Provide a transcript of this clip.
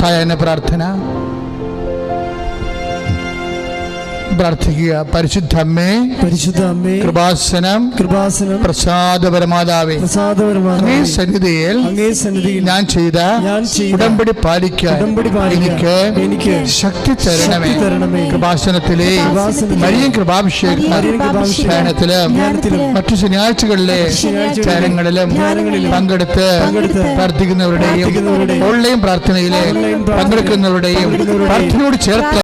സായാഹ്ന പ്രാർത്ഥന പ്രാർത്ഥിക്കുക. പരിശുദ്ധ അമ്മേ, കൃപാസനം പ്രസാദപരമാതാവേ, അങ്ങേ സന്നിധിയിൽ ഞാൻ ചെയ്ത ഉടമ്പടി പാലിക്കാൻ എനിക്ക് ശക്തി തരണമേ. കൃപാസനത്തിലെ മരിയൻ കൃപാഭിഷേകത്തിലും മറ്റു ശനിയാഴ്ചകളിലെ ചാരങ്ങളിലും പങ്കെടുത്ത് പ്രാർത്ഥിക്കുന്നവരുടെയും ഓൺലൈൻ പ്രാർത്ഥനയിലെ പങ്കെടുക്കുന്നവരുടെയും പ്രാർത്ഥനയോട് ചേർത്ത്